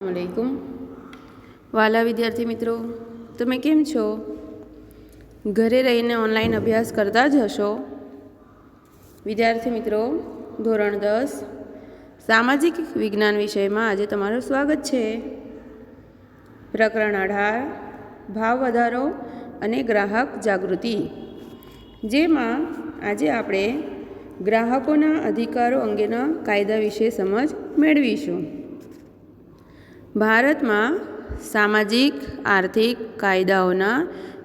अस्सलामुअलैकुम वाला विद्यार्थी मित्रों, તમે કેમ છો? ઘરે રહીને ઓનલાઈન અભ્યાસ કરતા જ હશો। વિદ્યાર્થી મિત્રો, ધોરણ 10 સામાજિક વિજ્ઞાન વિષયમાં આજે તમારું સ્વાગત છે। પ્રકરણ 18 ભાવ વધારો અને ગ્રાહક જાગૃતિ, જેમાં આજે આપણે ગ્રાહકોના અધિકારો અંગેના કાયદા વિશે સમજ મેળવીશું। ભારતમાં સામાજિક આર્થિક કાયદાઓના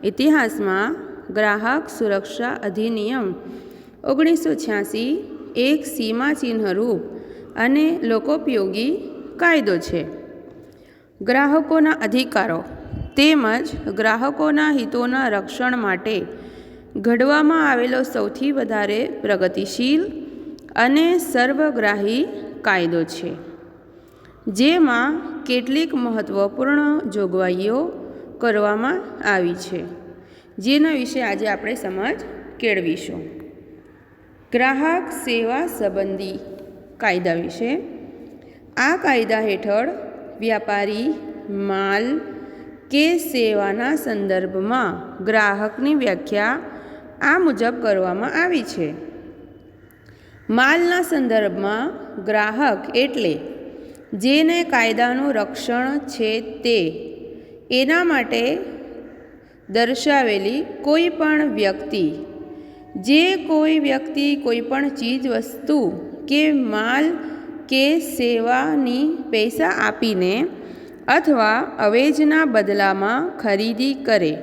ઇતિહાસમાં ગ્રાહક સુરક્ષા અધિનિયમ 1986 એક સીમાચિહ્નરૂપ અને લોકોપયોગી કાયદો છે। ગ્રાહકોના અધિકારો તેમજ ગ્રાહકોના હિતોના રક્ષણ માટે ઘડવામાં આવેલો સૌથી વધારે પ્રગતિશીલ અને સર્વગ્રાહી કાયદો છે, જેમાં કેટલીક મહત્વપૂર્ણ જોગવાઈઓ કરવામાં આવી છે, જેના વિશે આજે આપણે સમજ કેળવીશું। ગ્રાહક સેવા સંબંધી કાયદા વિશે। આ કાયદા હેઠળ વ્યાપારી માલ કે સેવાના સંદર્ભમાં ગ્રાહકની વ્યાખ્યા આ મુજબ કરવામાં આવી છે। માલના સંદર્ભમાં ગ્રાહક એટલે જેને કાયદાનું રક્ષણ છે તે એના માટે દર્શાવેલી કોઈ પણ વ્યક્તિ, જે કોઈ વ્યક્તિ કોઈ પણ ચીજ વસ્તુ કે માલ કે સેવાની પૈસા આપીને અથવા અવેજના બદલામાં ખરીદી કરે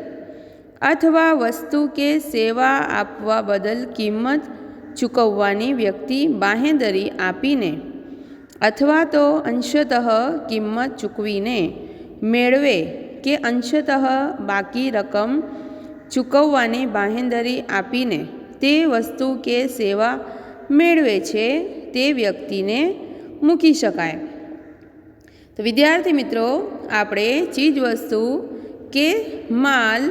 અથવા વસ્તુ કે સેવા આપવા બદલ કિંમત ચૂકવવાની વ્યક્તિ બાંહેધરી આપીને અથવા તો અંશતઃ કિંમત ચૂકવીને મેળવે કે અંશતઃ બાકી રકમ ચૂકવવાની બાંહેધરી આપીને તે વસ્તુ કે સેવા મેળવે છે તે વ્યક્તિને મૂકી શકાય। તો વિદ્યાર્થી મિત્રો, આપણે ચીજવસ્તુ કે માલ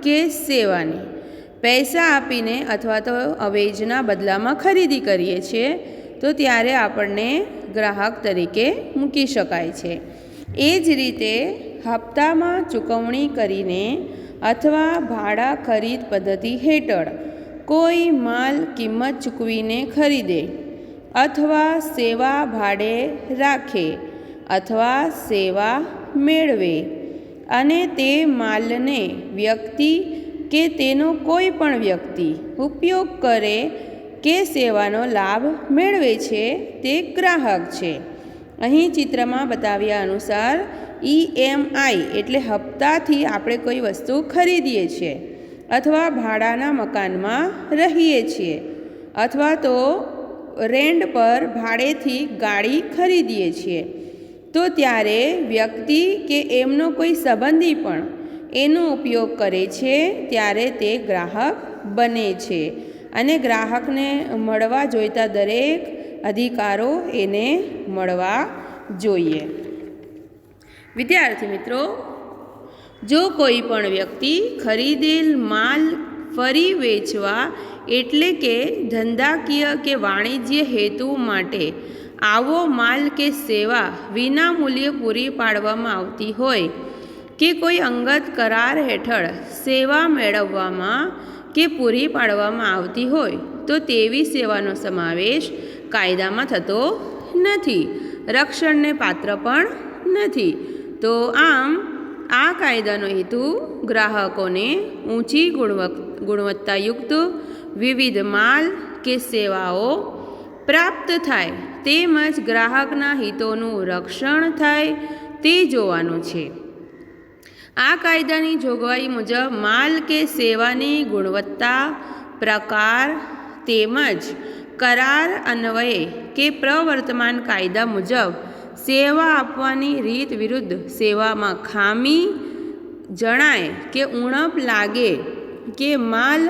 કે સેવાની પૈસા આપીને અથવા તો અવેજના બદલામાં ખરીદી કરીએ છીએ તો ત્યારે આપણને ગ્રાહક તરીકે મૂકી શકાય છે। એ જ રીતે હપ્તામાં ચૂકવણી કરીને અથવા ભાડા ખરીદ પદ્ધતિ હેઠળ કોઈ માલ કિંમત ચૂકવીને ખરીદે અથવા સેવા ભાડે રાખે અથવા સેવા મેળવે અને તે માલને વ્યક્તિ કે તેનો કોઈ પણ વ્યક્તિ ઉપયોગ કરે કે સેવાનો લાભ મેળવે છે તે ગ્રાહક છે। અહીં ચિત્રમાં બતાવ્યા અનુસાર EMI એટલે હપ્તાથી આપણે કોઈ વસ્તુ ખરીદીએ છીએ અથવા ભાડાના મકાનમાં રહીએ છીએ અથવા તો રેન્ટ પર ભાડેથી ગાડી ખરીદીએ છીએ તો ત્યારે વ્યક્તિ કે એમનો કોઈ સંબંધી પણ એનો ઉપયોગ કરે છે ત્યારે તે ગ્રાહક બને છે અને ગ્રાહકને મળવા જોઈતા દરેક અધિકારો એને મળવા જોઈએ। વિદ્યાર્થી મિત્રો, જો કોઈ પણ વ્યક્તિ ખરીદેલ માલ ફરી વેચવા એટલે કે ધંધાકીય કે વાણિજ્ય હેતુ માટે આવો માલ કે સેવા વિના મૂલ્યે પૂરી પાડવામાં આવતી હોય કે કોઈ અંગત કરાર હેઠળ સેવા મેળવવામાં કે પૂરી પાડવામાં આવતી હોય તો તેવી સેવાનો સમાવેશ કાયદામાં થતો નથી, રક્ષણને પાત્ર પણ નથી। તો આમ આ કાયદાનો હેતુ ગ્રાહકોને ઊંચી ગુણવત્તાયુક્ત વિવિધ માલ કે સેવાઓ પ્રાપ્ત થાય તેમજ ગ્રાહકના હિતોનું રક્ષણ થાય તે જોવાનું છે। આ કાયદાની જોગવાઈ મુજબ માલ કે સેવાની ગુણવત્તા, પ્રકાર તેમજ કરાર અન્વયે કે પ્રવર્તમાન કાયદા મુજબ સેવા આપવાની રીત વિરુદ્ધ સેવામાં ખામી જણાય કે ઉણપ લાગે કે માલ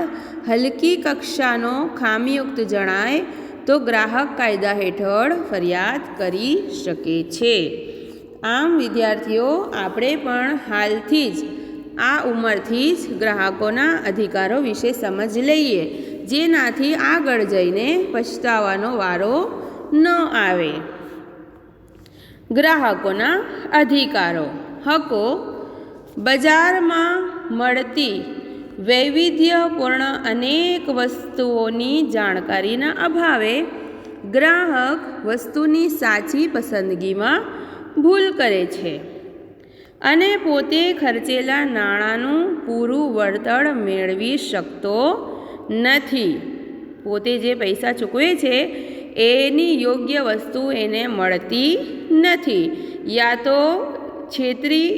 હલકી કક્ષાનો ખામીયુક્ત જણાય તો ગ્રાહક કાયદા હેઠળ ફરિયાદ કરી શકે છે। આમ વિદ્યાર્થીઓ, આપણે પણ હાલથી જ આ ઉંમરથી જ ગ્રાહકોના અધિકારો વિશે સમજ લઈએ, જેનાથી આગળ જઈને પછતાવાનો વારો ન આવે। ગ્રાહકોના અધિકારો હકો બજારમાં મળતી વૈવિધ્યપૂર્ણ અનેક વસ્તુઓની જાણકારીના અભાવે ગ્રાહક વસ્તુની સાચી પસંદગીમાં ભૂલ કરે છે અને પોતે ખર્ચેલા નાણાંનું પૂરું વળતર મેળવી શકતો નથી. પોતે જે પૈસા ચૂકવે છે એની યોગ્ય વસ્તુ એને મળતી નથી. યા તો છેતરી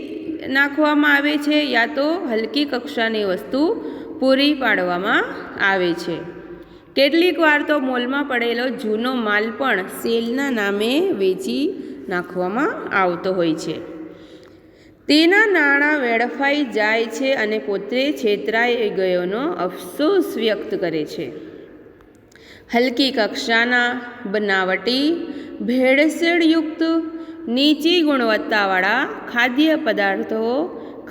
નાખવામાં આવે છે, યા તો હલકી કક્ષાની વસ્તુ પૂરી પાડવામાં આવે છે. કેટલીક વાર તો મોલમાં પડેલો જૂનો માલ પણ સેલના નામે વેચી નાખવામાં આવતો હોય છે. તેના નાણાં વેડફાઈ જાય છે અને પોતે છેતરાઈ ગયોનો અફસોસ વ્યક્ત કરે છે. હલકી કક્ષાના બનાવટી ભેળસેળયુક્ત નીચી ગુણવત્તાવાળા ખાદ્ય પદાર્થો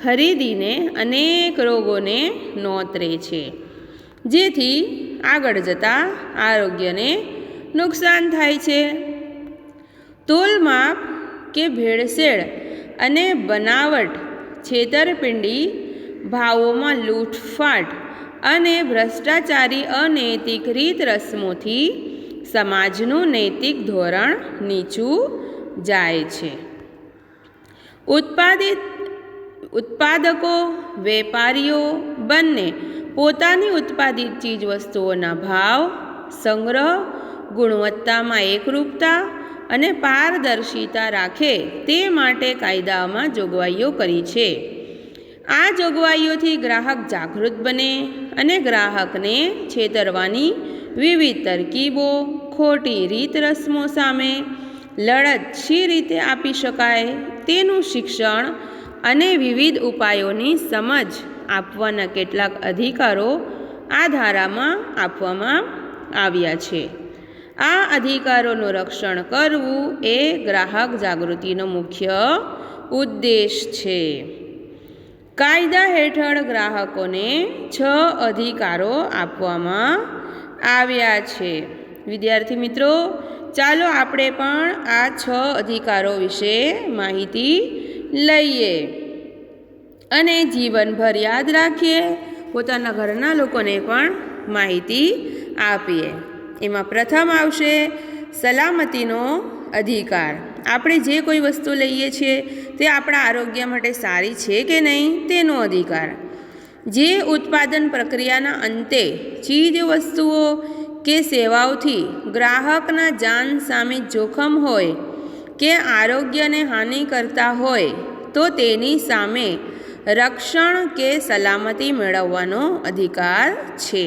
ખરીદીને અનેક રોગોને નોતરે છે, જેથી આગળ જતાં આરોગ્યને નુકસાન થાય છે. તોલમાપ કે ભેળસેળ અને બનાવટ, છેતરપિંડી, ભાવોમાં લૂંટફાટ અને ભ્રષ્ટાચારી અનૈતિક રીત રસમોથી સમાજનું નૈતિક ધોરણ નીચું જાય છે. ઉત્પાદકો વેપારીઓ બંને પોતાની ઉત્પાદિત ચીજવસ્તુઓના ભાવ, સંગ્રહ, ગુણવત્તામાં એકરૂપતા અને પારદર્શિતા રાખે તે માટે કાયદામાં જોગવાઈઓ કરી છે. આ જોગવાઈઓથી ગ્રાહક જાગૃત બને અને ગ્રાહકને છેતરવાની વિવિધ તરકીબો, ખોટી રીત રસમો સામે લડત શી રીતે આપી શકાય તેનું શિક્ષણ અને વિવિધ ઉપાયોની સમજ આપવાના કેટલાક અધિકારો આ ધારામાં આપવામાં આવ્યા છે. આ અધિકારોનું રક્ષણ કરવું એ ગ્રાહક જાગૃતિનો મુખ્ય ઉદ્દેશ છે. કાયદા હેઠળ ગ્રાહકોને 6 અધિકારો આપવામાં આવ્યા છે. વિદ્યાર્થી મિત્રો, ચાલો આપણે પણ આ 6 અધિકારો વિશે માહિતી લઈએ અને જીવનભર યાદ રાખીએ, પોતાના ઘરના લોકોને પણ માહિતી આપીએ. એમાં પ્રથમ આવશે સલામતીનો અધિકાર. આપણે જે કોઈ વસ્તુ લઈએ છીએ તે આપણા આરોગ્ય માટે સારી છે કે નહીં તેનો અધિકાર. જે ઉત્પાદન પ્રક્રિયાના અંતે ચીજ વસ્તુઓ કે સેવાઓથી ગ્રાહકના જાન સામે જોખમ હોય કે આરોગ્યને હાનિ કરતા હોય તો તેની સામે રક્ષણ કે સલામતી મેળવવાનો અધિકાર છે.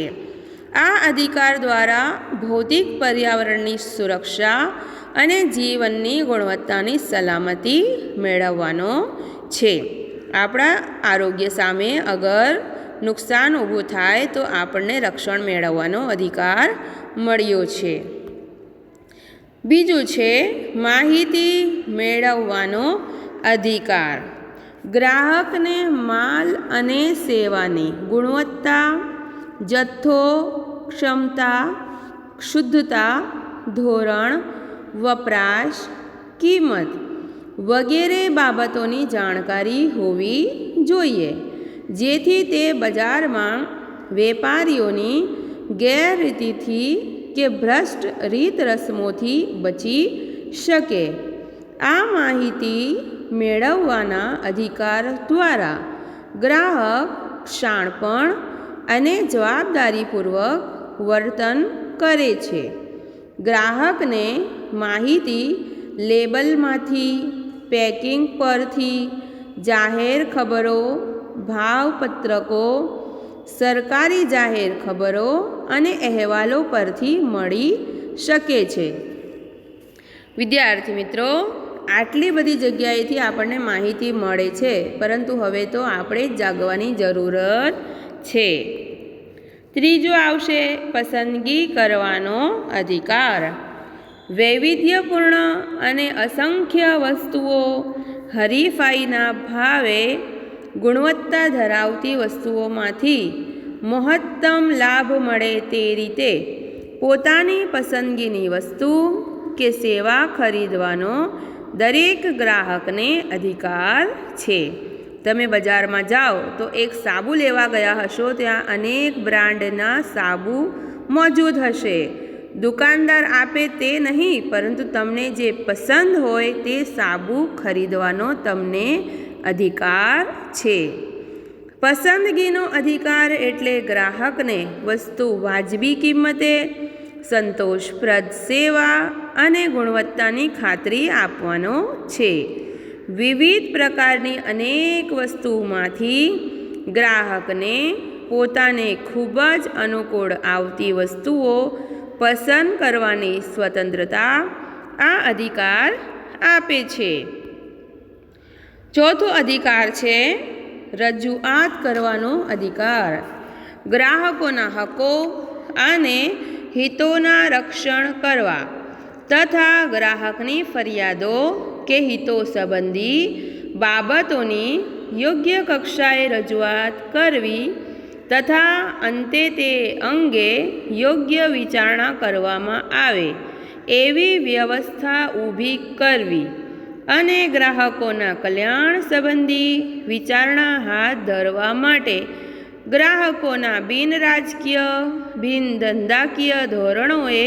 આ અધિકાર દ્વારા ભૌતિક પર્યાવરણની સુરક્ષા અને જીવનની ગુણવત્તાની સલામતી મેળવવાનો છે. આપણા આરોગ્ય સામે અગર નુકસાન ઊભું થાય તો આપણને રક્ષણ મેળવવાનો અધિકાર મળ્યો છે. બીજું છે માહિતી મેળવવાનો અધિકાર. ગ્રાહકને માલ અને સેવાની ગુણવત્તા, જથ્થો, ક્ષમતા, શુદ્ધતા, ધોરણ, વપરાશ, કિંમત વગેરે બાબતોની જાણકારી હોવી જોઈએ, જેથી તે બજારમાં વેપારીઓની ગેરરીતિથી કે ભ્રષ્ટ રીત રસમોથી બચી શકે. આ માહિતી મેળવવાના અધિકાર દ્વારા ગ્રાહક શાણપણ અને જવાબદારીપૂર્વક વર્તન કરે છે. ગ્રાહકને માહિતી લેબલમાંથી, પેકિંગ પરથી, જાહેર ખબરો, ભાવપત્રકો, સરકારી જાહેર ખબરો અને અહેવાલો પરથી મળી શકે છે. વિદ્યાર્થી મિત્રો, આટલી બધી જગ્યાએથી આપણને માહિતી મળે છે, પરંતુ હવે તો આપણે જ જાગવાની જરૂરત છે. ત્રીજું આવશે પસંદગી કરવાનો અધિકાર. વૈવિધ્યપૂર્ણ અને અસંખ્ય વસ્તુઓ હરીફાઈના ભાવે ગુણવત્તા ધરાવતી વસ્તુઓમાંથી મહત્તમ લાભ મળે તે રીતે પોતાની પસંદગીની વસ્તુ કે સેવા ખરીદવાનો દરેક ગ્રાહકને અધિકાર છે. તમે બજારમાં જાઓ તો એક સાબુ લેવા ગયા હશો, ત્યાં અનેક બ્રાન્ડના સાબુ મોજૂદ હશે. દુકાનદાર આપે તે નહીં, પરંતુ તમને જે પસંદ હોય તે સાબુ ખરીદવાનો તમને અધિકાર છે. પસંદગીનો અધિકાર એટલે ગ્રાહકને વસ્તુ વાજબી કિંમતે, સંતોષપ્રદ સેવા અને ગુણવત્તાની ખાતરી આપવાનો છે. વિવિધ પ્રકારની અનેક વસ્તુઓમાંથી ગ્રાહકને પોતાને ખૂબ જ અનુકૂળ આવતી વસ્તુઓ પસંદ કરવાની સ્વતંત્રતા આ અધિકાર આપે છે. ચોથો અધિકાર છે રજૂઆત કરવાનો અધિકાર. ગ્રાહકોના હકો અને હિતોના રક્ષણ કરવા તથા ગ્રાહકની ફરિયાદો કે હિતો સંબંધી બાબતોની યોગ્ય કક્ષાએ રજૂઆત કરવી તથા અંતે તે અંગે યોગ્ય વિચારણા કરવામાં આવે એવી વ્યવસ્થા ઊભી કરવી અને ગ્રાહકોના કલ્યાણ સંબંધી વિચારણા હાથ ધરવા માટે ગ્રાહકોના બિનરાજકીય બિનધંધાકીય ધોરણોએ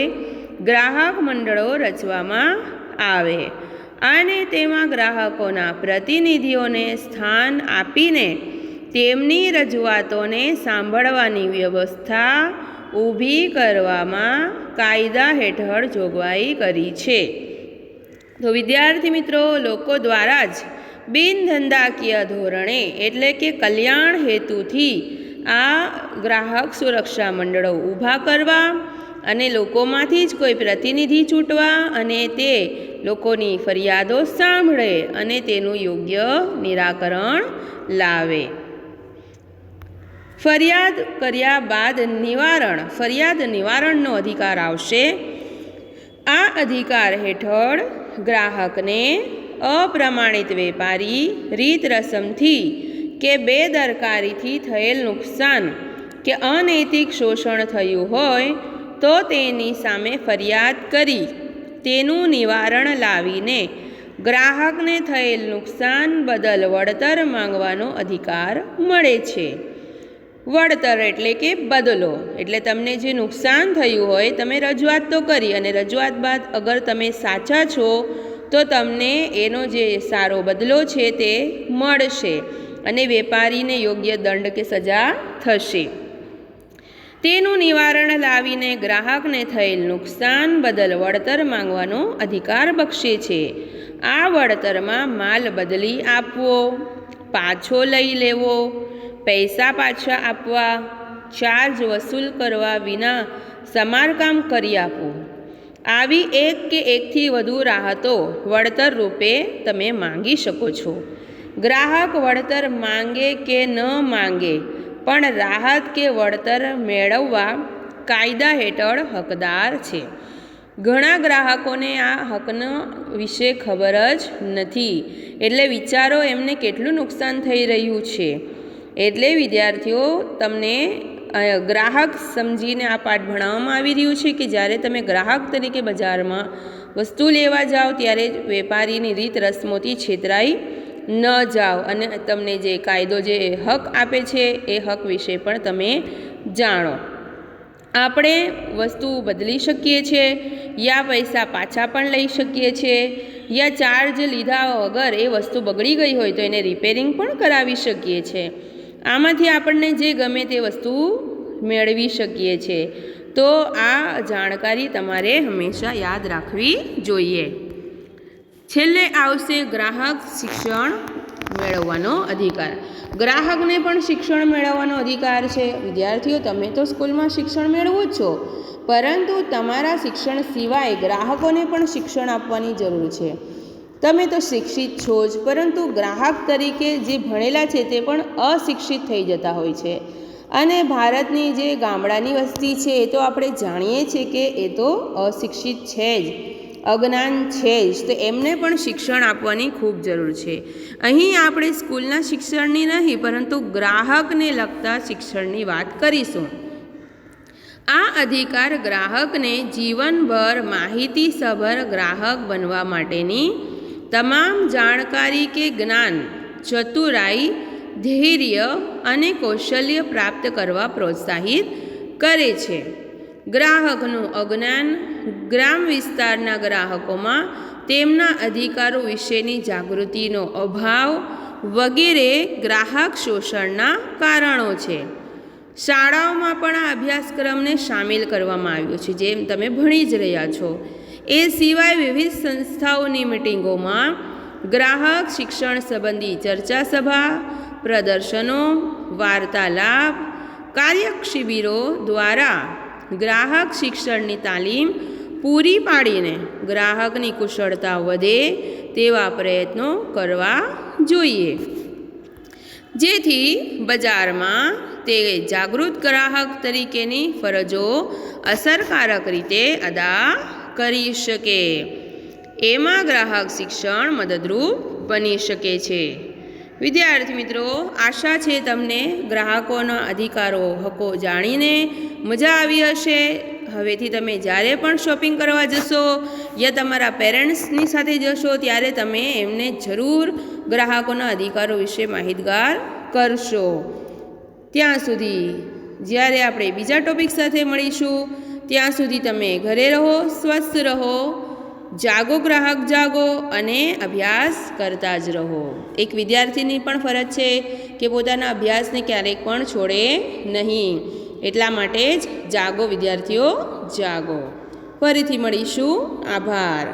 ગ્રાહક મંડળો રચવામાં આવે અને તેમાં ગ્રાહકોના પ્રતિનિધિઓને સ્થાન આપીને તેમની રજૂઆતોને સાંભળવાની વ્યવસ્થા ઊભી કરવામાં કાયદા હેઠળ જોગવાઈ કરી છે. તો વિદ્યાર્થી મિત્રો, લોકો દ્વારા જ બિનધંધાકીય ધોરણે એટલે કે કલ્યાણ હેતુથી આ ગ્રાહક સુરક્ષા મંડળો ઊભા કરવા અને લોકોમાંથી જ કોઈ પ્રતિનિધિ ચૂંટવા અને તે લોકોની ફરિયાદો સાંભળે અને તેનું યોગ્ય નિરાકરણ લાવે. ફરિયાદ કર્યા બાદ ફરિયાદ નિવારણનો અધિકાર આવશે. આ અધિકાર હેઠળ ગ્રાહકને અપ્રમાણિત વેપારી રીત રસમથી કે બેદરકારીથી થયેલ નુકસાન કે અનૈતિક શોષણ થયું હોય તો તેની સામે ફરિયાદ કરી તેનું નિવારણ લાવીને ગ્રાહકને થયેલ નુકસાન બદલ વળતર માંગવાનો અધિકાર મળે છે. વળતર એટલે કે બદલો, એટલે તમને જે નુકસાન થયું હોય તમે રજૂઆત તો કરી અને રજૂઆત બાદ અગર તમે સાચા છો તો તમને એનો જે સારો બદલો છે તે મળશે અને વેપારીને યોગ્ય દંડ કે સજા થશે. તેનું નિવારણ લાવીને ગ્રાહકને થયેલ નુકસાન બદલ વળતર માંગવાનો અધિકાર બક્ષે છે. આ વળતરમાં માલ બદલી આપવો, પાછો લઈ લેવો, પૈસા પાછા આપવા, ચાર્જ વસૂલ કરવા વિના સમારકામ કરી આપવું, આવી એક કે એકથી વધુ રાહતો વળતર રૂપે તમે માંગી શકો છો. ગ્રાહક વળતર માંગે કે ન માંગે પણ રાહત કે વળતર મેળવવા કાયદા હેઠળ હકદાર છે. ઘણા ગ્રાહકોને આ હકનો વિશે ખબર જ નથી, એટલે વિચારો એમને કેટલું નુકસાન થઈ રહ્યું છે. એટલે વિદ્યાર્થીઓ, તમને ગ્રાહક સમજીને આ પાઠ ભણાવવામાં આવી રહ્યું છે કે જ્યારે તમે ગ્રાહક તરીકે બજારમાં વસ્તુ લેવા જાઓ ત્યારે વેપારીની રીત રસમોથી છેતરાઈ ન જાઓ અને તમને જે કાયદો જે હક આપે છે એ હક વિશે પણ તમે જાણો. આપણે વસ્તુ બદલી શકીએ છીએ યા પૈસા પાછા પણ લઈ શકીએ છીએ યા ચાર્જ લીધા વગર એ વસ્તુ બગડી ગઈ હોય તો એને રિપેરિંગ પણ કરાવી શકીએ છીએ. આમાંથી આપણને જે ગમે તે વસ્તુ મેળવી શકીએ છીએ. તો આ જાણકારી તમારે હંમેશા યાદ રાખવી જોઈએ. છેલ્લે આવશે ગ્રાહક શિક્ષણ મેળવવાનો અધિકાર. ગ્રાહકને પણ શિક્ષણ મેળવવાનો અધિકાર છે. વિદ્યાર્થીઓ, તમે તો સ્કૂલમાં શિક્ષણ મેળવો જ છો, પરંતુ તમારા શિક્ષણ સિવાય ગ્રાહકોને પણ શિક્ષણ આપવાની જરૂર છે. તમે તો શિક્ષિત છો જ, પરંતુ ગ્રાહક તરીકે જે ભણેલા છે તે પણ અશિક્ષિત થઈ જતા હોય છે. અને ભારતની જે ગામડાની વસ્તી છે એ તો આપણે જાણીએ છીએ કે એ તો અશિક્ષિત છે જ, અજ્ઞાન છે જ. તો એમને પણ શિક્ષણ આપવાની ખૂબ જરૂર છે. અહીં આપણે સ્કૂલના શિક્ષણની નહીં પરંતુ ગ્રાહકને લગતા શિક્ષણની વાત કરીશું. આ અધિકાર ગ્રાહકને જીવનભર માહિતીસભર ગ્રાહક બનવા માટેની તમામ જાણકારી કે જ્ઞાન, ચતુરાઈ, ધૈર્ય અને કૌશલ્ય પ્રાપ્ત કરવા પ્રોત્સાહિત કરે છે. ગ્રાહકનું અજ્ઞાન, ગ્રામ વિસ્તારના ગ્રાહકોમાં તેમના અધિકારો વિશેની જાગૃતિનો અભાવ વગેરે ગ્રાહક શોષણના કારણો છે. શાળાઓમાં પણ આ અભ્યાસક્રમને સામેલ કરવામાં આવ્યો છે, જેમ તમે ભણી જ રહ્યા છો. એ સિવાય વિવિધ સંસ્થાઓની મિટિંગોમાં ગ્રાહક શિક્ષણ સંબંધી ચર્ચા સભા, પ્રદર્શનો, વાર્તાલાપ, કાર્યશિબિરો દ્વારા ગ્રાહક શિક્ષણની તાલીમ પૂરી પાડીને ગ્રાહકની કુશળતા વધે તેવા પ્રયત્નો કરવા જોઈએ, જેથી બજારમાં તે જાગૃત ગ્રાહક તરીકેની ફરજો અસરકારક રીતે અદા કરી શકે. એમાં ગ્રાહક શિક્ષણ મદદરૂપ બની શકે છે. વિદ્યાર્થી મિત્રો, આશા છે તમને ગ્રાહકોના અધિકારો, હકો જાણીને મજા આવી હશે. હવેથી તમે જ્યારે પણ શોપિંગ કરવા જશો યા તમારા પેરેન્ટ્સની સાથે જશો ત્યારે તમે એમને જરૂર ગ્રાહકોના અધિકારો વિશે માહિતગાર કરશો. ત્યાં સુધી જ્યારે આપણે બીજા ટોપિક સાથે મળીશું ત્યાં સુધી તમે ઘરે રહો, સ્વસ્થ રહો, જાગો ગ્રાહક જાગો અને અભ્યાસ કરતા જ રહો. એક વિદ્યાર્થીની પણ ફરજ છે કે પોતાના અભ્યાસને ક્યારેક પણ છોડે નહીં. એટલા માટે જ જાગો વિદ્યાર્થીઓ જાગો. ફરીથી મળીશું. આભાર.